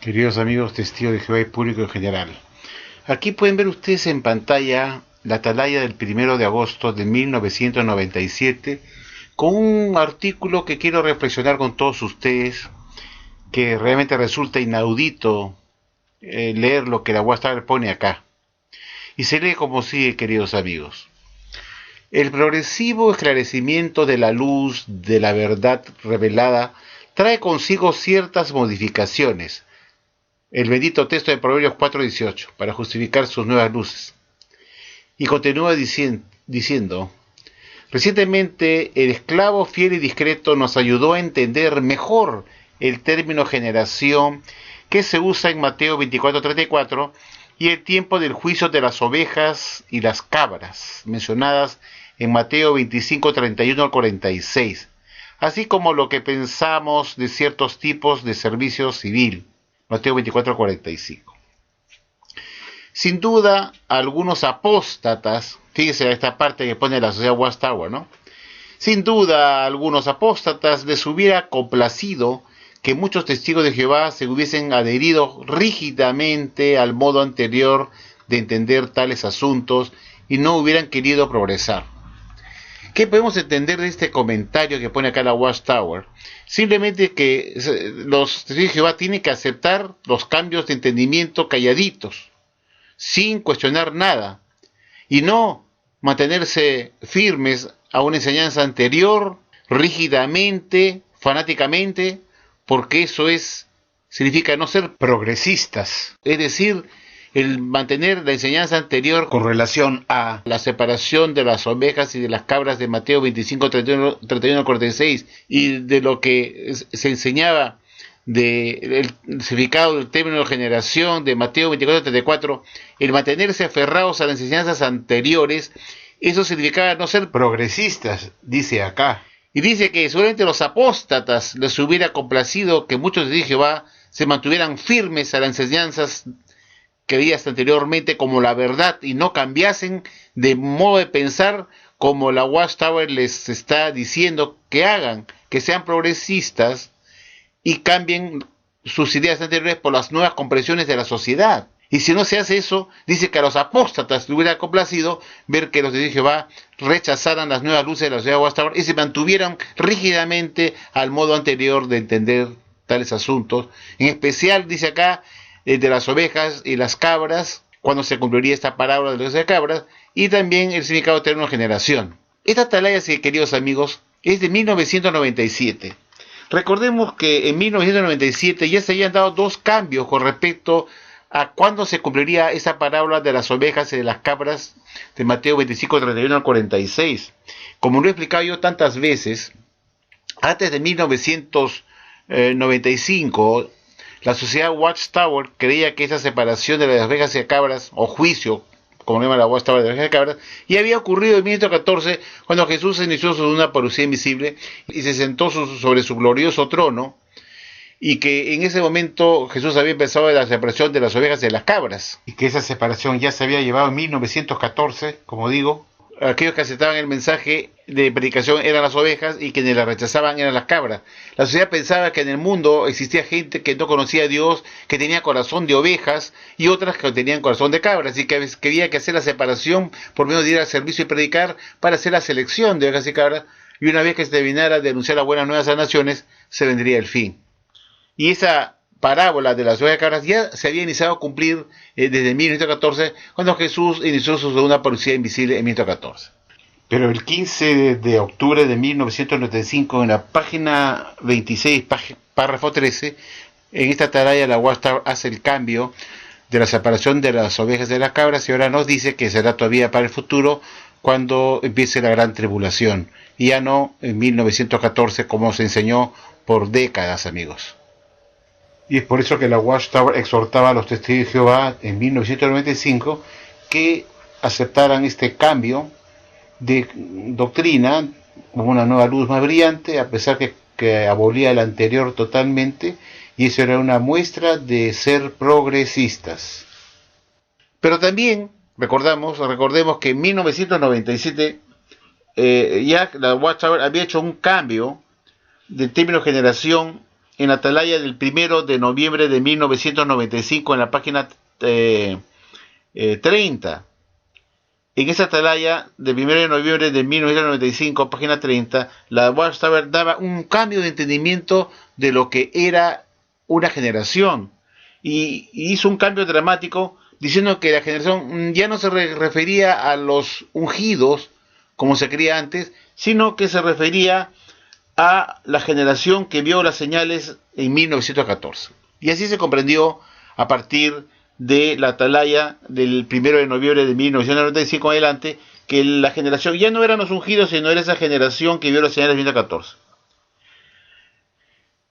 Queridos amigos testigos de Jehová y público en general, aquí pueden ver ustedes en pantalla la atalaya del 1 de agosto de 1997 con un artículo que quiero reflexionar con todos ustedes, que realmente resulta inaudito leer lo que la Watchtower pone acá. Y se lee como sigue, queridos amigos. El progresivo esclarecimiento de la luz de la verdad revelada trae consigo ciertas modificaciones. El bendito texto de Proverbios 4:18, para justificar sus nuevas luces. Y continúa diciendo, recientemente el esclavo fiel y discreto nos ayudó a entender mejor el término generación que se usa en Mateo 24:34 y el tiempo del juicio de las ovejas y las cabras, mencionadas en Mateo 25:31 al 46, así como lo que pensamos de ciertos tipos de servicio civil. Mateo 24:45. Sin duda, algunos apóstatas, fíjese esta parte que pone la sociedad Watchtower, ¿no? Sin duda, algunos apóstatas les hubiera complacido que muchos testigos de Jehová se hubiesen adherido rígidamente al modo anterior de entender tales asuntos y no hubieran querido progresar. ¿Qué podemos entender de este comentario que pone acá la Watchtower? Simplemente que los testigos de Jehová tienen que aceptar los cambios de entendimiento calladitos, sin cuestionar nada, y no mantenerse firmes a una enseñanza anterior, rígidamente, fanáticamente, porque eso significa no ser progresistas, es decir, el mantener la enseñanza anterior con relación a la separación de las ovejas y de las cabras de Mateo 25:31 al 46 y de lo que se enseñaba del significado del término generación de Mateo 24:34, el mantenerse aferrados a las enseñanzas anteriores, eso significaba no ser progresistas, dice acá. Y dice que seguramente los apóstatas les hubiera complacido que muchos de Jehová se mantuvieran firmes a las enseñanzas que veías anteriormente como la verdad y no cambiasen de modo de pensar como la Watchtower les está diciendo que hagan, que sean progresistas y cambien sus ideas anteriores por las nuevas comprensiones de la sociedad. Y si no se hace eso, dice que a los apóstatas les hubiera complacido ver que los de Jehová rechazaran las nuevas luces de la sociedad Watchtower y se mantuvieran rígidamente al modo anterior de entender tales asuntos. En especial, dice acá, de las ovejas y las cabras, cuando se cumpliría esta parábola de las cabras, y también el significado del término generación. Esta atalaya, queridos amigos, es de 1997. Recordemos que en 1997 ya se habían dado dos cambios con respecto a cuándo se cumpliría esa parábola de las ovejas y de las cabras de Mateo 25:31 al 46. Como lo he explicado yo tantas veces, antes de 1995, la sociedad Watchtower creía que esa separación de las ovejas y cabras, o juicio, como llama la Watchtower de las ovejas y cabras, ya había ocurrido en 1914, cuando Jesús inició una parucía invisible y se sentó sobre su glorioso trono, y que en ese momento Jesús había empezado la separación de las ovejas y de las cabras, y que esa separación ya se había llevado en 1914, como digo. Aquellos que aceptaban el mensaje de predicación eran las ovejas y quienes la rechazaban eran las cabras. La sociedad pensaba que en el mundo existía gente que no conocía a Dios, que tenía corazón de ovejas y otras que tenían corazón de cabras, y que había que hacer la separación por medio de ir al servicio y predicar para hacer la selección de ovejas y cabras, y una vez que se terminara de anunciar las buenas nuevas a las naciones, se vendría el fin. Y esa parábola de las ovejas y cabras ya se había iniciado a cumplir desde 1914, cuando Jesús inició su segunda parucía invisible en 1914. Pero el 15 de octubre de 1995, en la página 26, párrafo 13, en esta atalaya la Watchtower hace el cambio de la separación de las ovejas de las cabras y ahora nos dice que será todavía para el futuro, cuando empiece la gran tribulación, y ya no en 1914 como se enseñó por décadas, amigos. Y es por eso que la Watchtower exhortaba a los testigos de Jehová en 1995 que aceptaran este cambio de doctrina como una nueva luz más brillante, a pesar que abolía la anterior totalmente, y eso era una muestra de ser progresistas. Pero también recordemos que en 1997 ya la Watchtower había hecho un cambio de término generación en la atalaya del 1 de noviembre de 1995 en la página 30. En esa atalaya del 1 de noviembre de 1995, página 30, la Watchtower daba un cambio de entendimiento de lo que era una generación. Y hizo un cambio dramático diciendo que la generación ya no se refería a los ungidos, como se creía antes, sino que se refería a la generación que vio las señales en 1914. Y así se comprendió a partir de la atalaya del 1 de noviembre de 1995 en adelante, que la generación ya no eran los ungidos, sino era esa generación que vio las señales de 1914.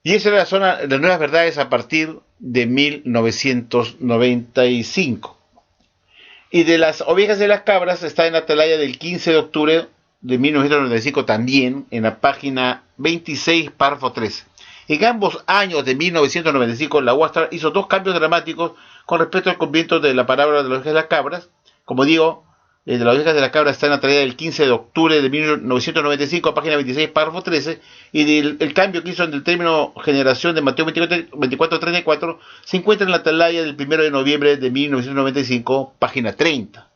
Y esa era la zona de las nuevas verdades a partir de 1995. Y de las ovejas de las cabras está en la atalaya del 15 de octubre de 1995 también, en la página 26, párrafo 13. En ambos años de 1995, la Watchtower hizo dos cambios dramáticos con respecto al cumplimiento de la palabra de las ovejas de las cabras. Como digo, de las ovejas de las cabras está en la atalaya del 15 de octubre de 1995, página 26, párrafo 13, y el cambio que hizo en el término generación de Mateo 24-34 se encuentra en la atalaya del 1 de noviembre de 1995, página 30.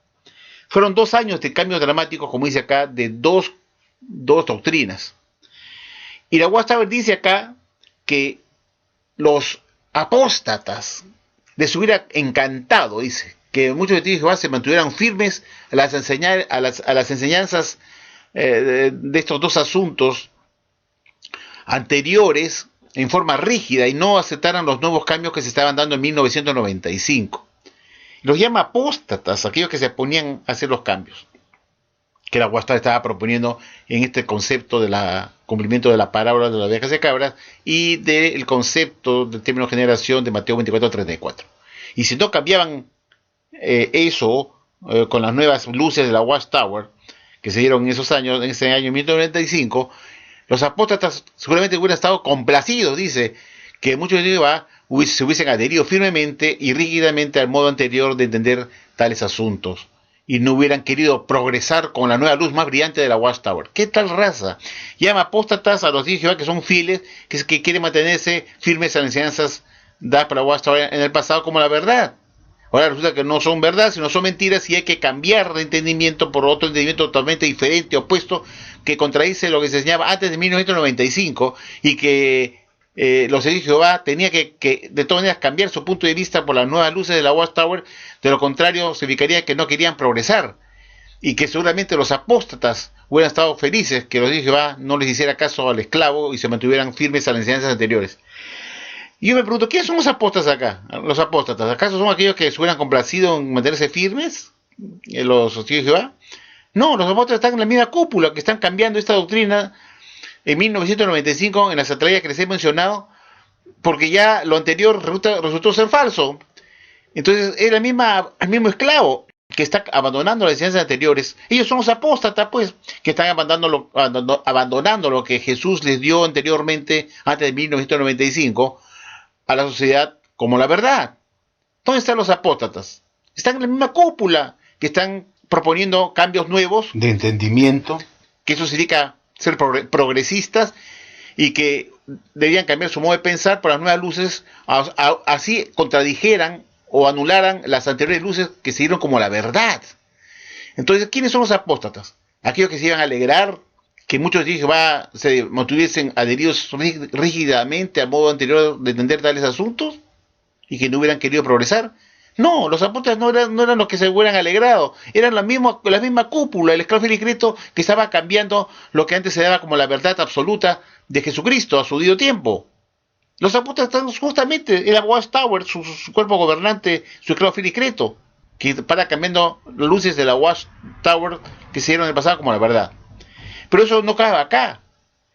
Fueron 2 años de cambios dramáticos, como dice acá, de dos doctrinas. Y la Watchtower dice acá que los apóstatas les hubiera encantado, dice, que muchos de Jehová se mantuvieran firmes a las enseñanzas de estos dos asuntos anteriores en forma rígida y no aceptaran los nuevos cambios que se estaban dando en 1995. Los llama apóstatas, aquellos que se ponían a hacer los cambios que la Watchtower estaba proponiendo en este concepto del cumplimiento de la parábola de las ovejas de cabras y del concepto del término generación de Mateo 24-34. Y si no cambiaban eso con las nuevas luces de la Watchtower que se dieron en esos años, en ese año 1995, los apóstatas seguramente hubieran estado complacidos, dice, que muchos de ellos se hubiesen adherido firmemente y rígidamente al modo anterior de entender tales asuntos y no hubieran querido progresar con la nueva luz más brillante de la Watchtower. ¿Qué tal raza? Llama apóstatas a los hijos de Jehová que son fieles, que quieren mantenerse firmes a las enseñanzas dadas por la Watchtower en el pasado como la verdad. Ahora resulta que no son verdad, sino son mentiras y hay que cambiar de entendimiento por otro entendimiento totalmente diferente, opuesto, que contradice lo que se enseñaba antes de 1995 y que los hijos de Jehová tenía que de todas maneras cambiar su punto de vista por las nuevas luces de la Watchtower. De lo contrario significaría que no querían progresar y que seguramente los apóstatas hubieran estado felices que los hijos de Jehová no les hiciera caso al esclavo y se mantuvieran firmes a las enseñanzas anteriores. Y yo me pregunto, ¿quiénes son los apóstatas acá? Los apóstatas, ¿acaso son aquellos que se hubieran complacido en mantenerse firmes? ¿Los hijos de Jehová? No, los apóstatas están en la misma cúpula, que están cambiando esta doctrina en 1995 en las atalayas que les he mencionado, porque ya lo anterior resultó ser falso. Entonces es el mismo esclavo que está abandonando las enseñanzas anteriores. Ellos son los apóstatas, pues, que están abandonando lo que Jesús les dio anteriormente, antes de 1995, a la sociedad como la verdad. ¿Dónde están los apóstatas? Están en la misma cúpula, que están proponiendo cambios nuevos de entendimiento, que eso significa ser progresistas y que deberían cambiar su modo de pensar por las nuevas luces, así contradijeran o anularan las anteriores luces que se dieron como la verdad. Entonces, ¿quiénes son los apóstatas? Aquellos que se iban a alegrar que muchos de Jehová se mantuviesen adheridos rígidamente al modo anterior de entender tales asuntos y que no hubieran querido progresar. No, los apóstoles no eran los que se hubieran alegrado, eran la misma cúpula, el esclavo discreto que estaba cambiando lo que antes se daba como la verdad absoluta de Jesucristo a su debido tiempo. Los apóstoles están justamente en la Watchtower, su cuerpo gobernante, su esclavo discreto, que para cambiando las luces de la Watchtower que se dieron en el pasado como la verdad. Pero eso no cabe acá.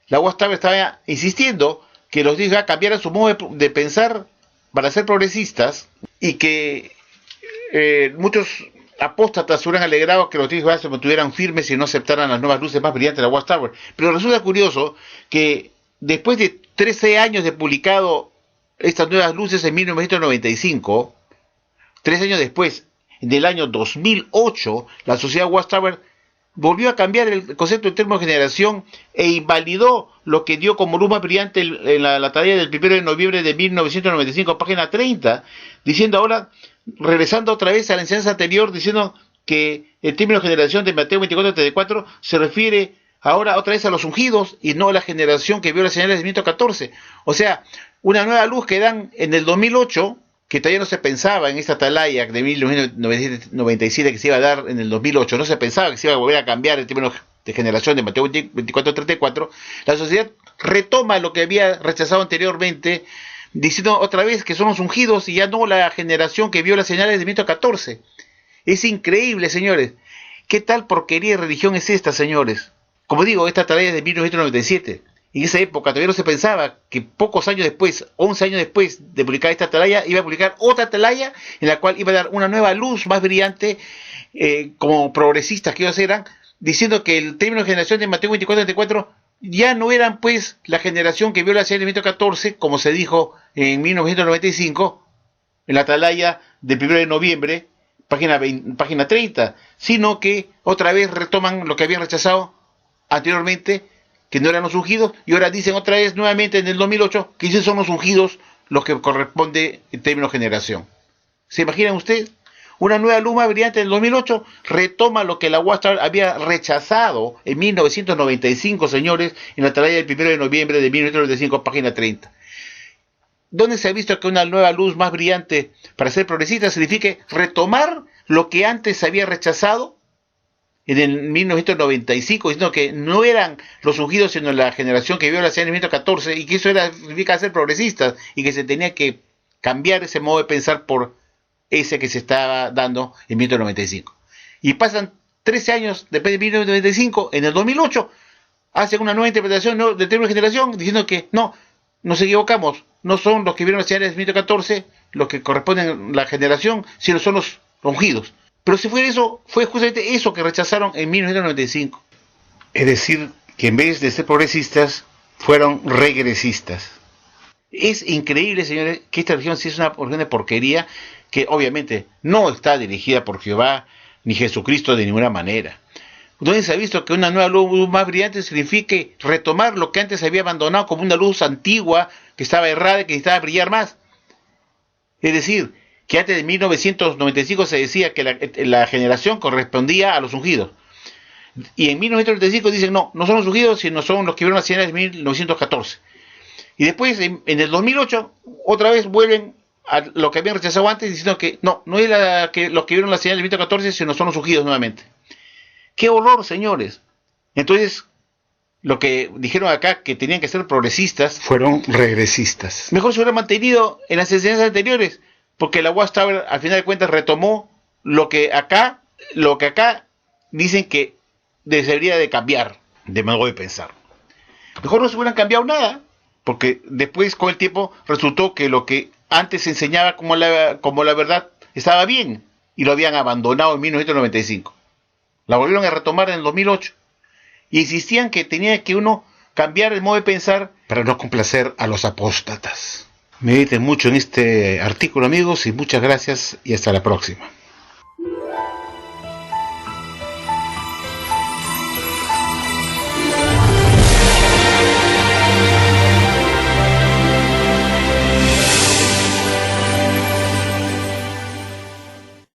La Watchtower estaba insistiendo que los hijos cambiaran su modo de pensar para ser progresistas y que muchos apóstatas se hubieran alegrado que los hijos se mantuvieran firmes y no aceptaran las nuevas luces más brillantes de la Watchtower. Pero resulta curioso que después de 13 años de publicado estas nuevas luces en 1995, 3 años después, en el año 2008, la sociedad Watchtower volvió a cambiar el concepto de término de generación e invalidó lo que dio como luz más brillante en la tarea del 1 de noviembre de 1995, página 30, diciendo ahora, regresando otra vez a la enseñanza anterior, diciendo que el término de generación de Mateo 24:34 se refiere ahora otra vez a los ungidos y no a la generación que vio las señales de 1914. O sea, una nueva luz que dan en el 2008, que todavía no se pensaba en esta atalaya de 1997 que se iba a dar en el 2008, no se pensaba que se iba a volver a cambiar el término de generación de Mateo 24:34, la sociedad retoma lo que había rechazado anteriormente, diciendo otra vez que son los ungidos y ya no la generación que vio las señales de 1914. Es increíble, señores. ¿Qué tal porquería de religión es esta, señores? Como digo, esta atalaya es de 1997. En esa época todavía no se pensaba que pocos años después, 11 años después de publicar esta atalaya, iba a publicar otra atalaya en la cual iba a dar una nueva luz más brillante, como progresistas que ellos eran, diciendo que el término de generación de Mateo 24:34 ya no eran pues la generación que vio la señal de 1914, como se dijo en 1995, en la atalaya del 1 de noviembre, página 30, sino que otra vez retoman lo que habían rechazado anteriormente, que no eran los ungidos, y ahora dicen otra vez nuevamente en el 2008 que sí son los ungidos los que corresponde en términos de generación. ¿Se imaginan ustedes? Una nueva luz más brillante del 2008 retoma lo que la Watchtower había rechazado en 1995, señores, en la atalaya del 1 de noviembre de 1995, página 30. ¿Dónde se ha visto que una nueva luz más brillante para ser progresista signifique retomar lo que antes se había rechazado en el 1995, diciendo que no eran los ungidos sino la generación que vio la señal en 1914, y que eso significa ser progresistas y que se tenía que cambiar ese modo de pensar por ese que se estaba dando en 1995? Y pasan 13 años después de 1995, en el 2008 hacen una nueva interpretación del término de generación, diciendo que no, nos equivocamos, no son los que vieron las señales de 1914 los que corresponden a la generación, sino son los ungidos. Pero si fue eso, fue justamente eso que rechazaron en 1995. Es decir, que en vez de ser progresistas, fueron regresistas. Es increíble, señores, que esta religión sí es una religión de porquería, que obviamente no está dirigida por Jehová ni Jesucristo de ninguna manera. ¿Dónde se ha visto que una nueva luz más brillante signifique retomar lo que antes se había abandonado como una luz antigua, que estaba errada y que necesitaba brillar más? Es decir, que antes de 1995 se decía que la generación correspondía a los ungidos. Y en 1995 dicen, no son los ungidos, sino son los que vieron las señales de 1914. Y después, en el 2008, otra vez vuelven a lo que habían rechazado antes, diciendo que no es los que vieron las señales de 1914, sino son los ungidos nuevamente. ¡Qué horror, señores! Entonces, lo que dijeron acá, que tenían que ser progresistas, fueron regresistas. Mejor se hubieran mantenido en las enseñanzas anteriores, porque la Watchtower al final de cuentas retomó lo que acá dicen que debería de cambiar de modo de pensar. Mejor no se hubieran cambiado nada, porque después con el tiempo resultó que lo que antes se enseñaba como la verdad estaba bien y lo habían abandonado en 1995. La volvieron a retomar en el 2008 y insistían que tenía que uno cambiar el modo de pensar para no complacer a los apóstatas. Mediten mucho en este artículo, amigos, y muchas gracias y hasta la próxima.